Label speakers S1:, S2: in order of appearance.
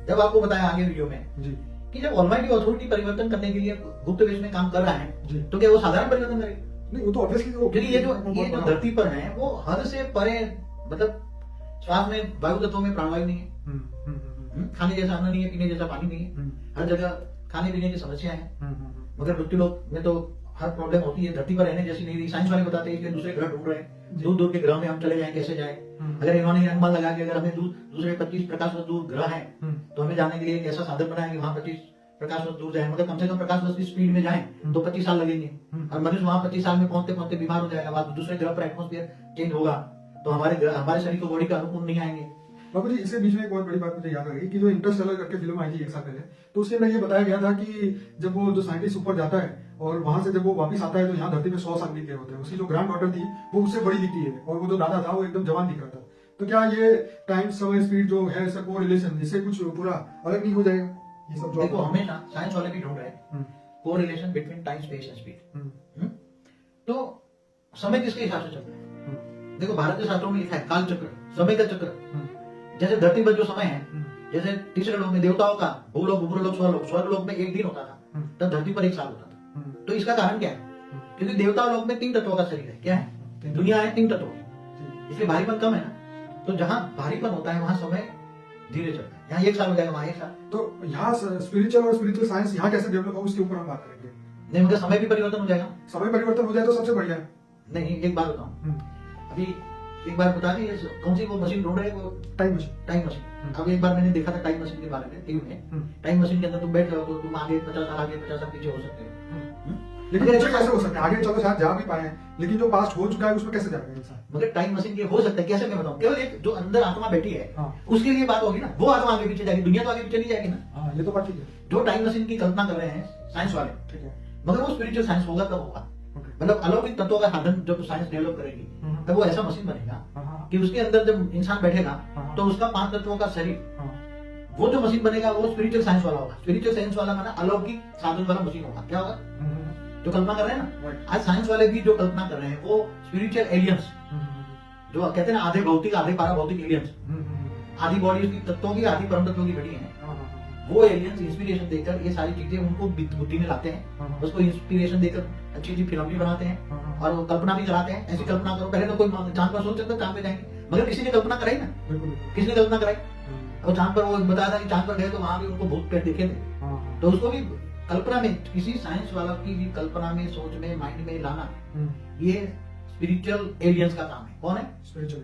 S1: जब आपको बताया आगे वीडियो में
S2: जी
S1: कि जब ऑलमाइटी अथॉरिटी परिवर्तन करने के लिए गुप्त वेश में काम कर रहा
S2: जी।
S1: है तो क्या वो साधारण परिवर्तन करेगा?
S2: नहीं, वो तो ऑब्वियसली
S1: क्योंकि ये जो धरती पर है वो हद से परे, मतलब श्वास में वायु तत्वों में प्राणवायु नहीं है, खाने जैसा अन्न नहीं है, पीने जैसा पानी नहीं है, हर जगह खाने पीने की समस्या है। मगर मृत्यु लोक में तो हर प्रॉब्लम होती है, धरती पर रहने जैसी नहीं रही। साइंस वाले बताते हैं कि दूसरे ग्रह ढूंढ रहे हैं, दूर दूर के ग्रह में हम चले जाएं, कैसे जाएं। अगर इन्होंने अनुमान लगा कि अगर हमें दूसरे 25 प्रकाश वर्ष दूर ग्रह है तो हमें जाने के लिए एक ऐसा साधन बनाएंगे वहां 25 प्रकाश वर्ष दूर जाए, मगर कम से कम प्रकाश वर्ष की स्पीड में जाएं तो 25 साल लगेंगे और मनुष्य वहां 25 साल में पहुंचते पहुंचते बीमार हो जाएगा। बाद दूसरे ग्रह पर एटमोस्फेयर चेंज होगा तो हमारे शरीर को बॉडी का अनुकूल नहीं आएंगे।
S2: बाबू जी, इसके बीच में एक बहुत बड़ी बात मुझे याद आ गई कि जो इंटरस्टेलर करके फिल्म आई थी 1 साल पहले, तो उसके अंदर ये बताया गया था कि जब वो जो साइंटिस्ट ऊपर जाता है और वहां से जब वो वापस आता है तो यहाँ धरती में 100 साल बीत गए होते हैं। उसकी जो ग्रैंड डॉटर थी वो उससे बड़ी दिखती है और वो जो दादा था वो एकदम जवान दिख रहा था। तो क्या ये टाइम समय स्पीड जो है इसका को रिलेशन, इससे कुछ पूरा अलग नहीं हो जाएगा? ये सब जो
S1: देखो, हमेशा साइंस वाले भी ढूंढ रहे हैं को relation between time space and speed. तो समय किसके हिसाब से चल रहा है? देखो, भारत के शास्त्रों में लिखा है काल चक्र, समय का चक्र। जैसे धरती पर जो समय है, जैसे तीसरे लोक में देवताओं का भूलोक, भूलोक, स्वर्ग लोक में एक दिन होता था, तब धरती पर 1 साल होता था। तो इसका कारण क्या है? क्योंकि देवता लोक में 3 तत्वों का शरीर है। क्या है? दुनिया है 3 तत्वों की, इसलिए भारीपन कम है ना। तो जहाँ भारीपन होता है वहां समय धीरे चलता है। यहाँ 1 साल हो जाएगा, वहां 1 साल।
S2: तो यहाँ स्पिरिचुअल और स्पिरिचुअल साइंस यहाँ कैसे डेवलप हो उसके ऊपर हम बात करेंगे।
S1: नहीं, उनका समय भी परिवर्तन हो जाएगा।
S2: समय परिवर्तन हो जाए तो सबसे बढ़िया है।
S1: नहीं, एक बात बताऊं, अभी एक बार बता दी कौन सी वो मशीन ढूंढ रहे हैं, वो
S2: टाइम मशीन।
S1: Time machine. अब एक बार मैंने देखा था टाइम मशीन के बारे में टीवी में। टाइम मशीन के अंदर तुम बैठ जाओ तो तुम आगे 50 साल आगे 50 साल पीछे हो सकते हो।
S2: लेकिन पीछे कैसे हो सकते हैं? आगे चलो शायद जा भी पाए, लेकिन जो पास्ट हो चुका है उसमें कैसे जाएगा इंसान?
S1: मगर टाइम मशीन के हो सकता है, कैसे मैं बताऊं? केवल एक जो अंदर आत्मा बैठी है उसके लिए बात होगी ना। वो आत्मा आगे पीछे जाएगी, दुनिया तो आगे पीछे नहीं जाएगी ना।
S2: ये तो बात ठीक है।
S1: जो टाइम मशीन की कल्पना कर रहे हैं साइंस वाले,
S2: ठीक है,
S1: मगर वो स्पिरिचुअल साइंस होगा तब होगा। मतलब अलौकिक तत्वों का साधन जब साइंस डेवलप करेगी तब वो ऐसा मशीन बनेगा कि उसके अंदर जब इंसान बैठेगा तो उसका 5 तत्वों का शरीर, वो जो मशीन बनेगा वो स्पिरिचुअल साइंस वाला होगा। स्पिरिचुअल साइंस वाला माना अलौकिक साधन वाला मशीन होगा। क्या होगा? जो कल्पना कर रहे हैं ना आज साइंस वाले भी जो कल्पना कर रहे हैं वो स्पिरिचुअल एलियंस, जो कहते हैं ना आधे भौतिक आधे पाराभौतिक एलियंस, आधी बॉडी उसकी तत्वों की आधी परम तत्वों की बड़ी है। वो एलियंस इंस्पिरेशन देकर ये सारी चीजें उनको बुद्धि में लाते हैं, उसको इंस्पिरेशन देकर अच्छी अच्छी फिल्म भी बनाते हैं और वो कल्पना भी कराते हैं। ऐसी कल्पना करो, पहले तो कोई चांद पर सोच सकता चांद पे जाएंगे, मगर किसी ने कल्पना कराई ना, किसने कल्पना कराई? और चांद पर वो बताया था कि चांद पर गए तो वहां भी उनको भूत पेट दिखे थे। तो उसको भी कल्पना में, किसी साइंस वाला की भी कल्पना में, सोच में, माइंड में लाना, ये स्पिरिचुअल एलियंस का काम है। कौन है?
S2: स्पिरिचुअल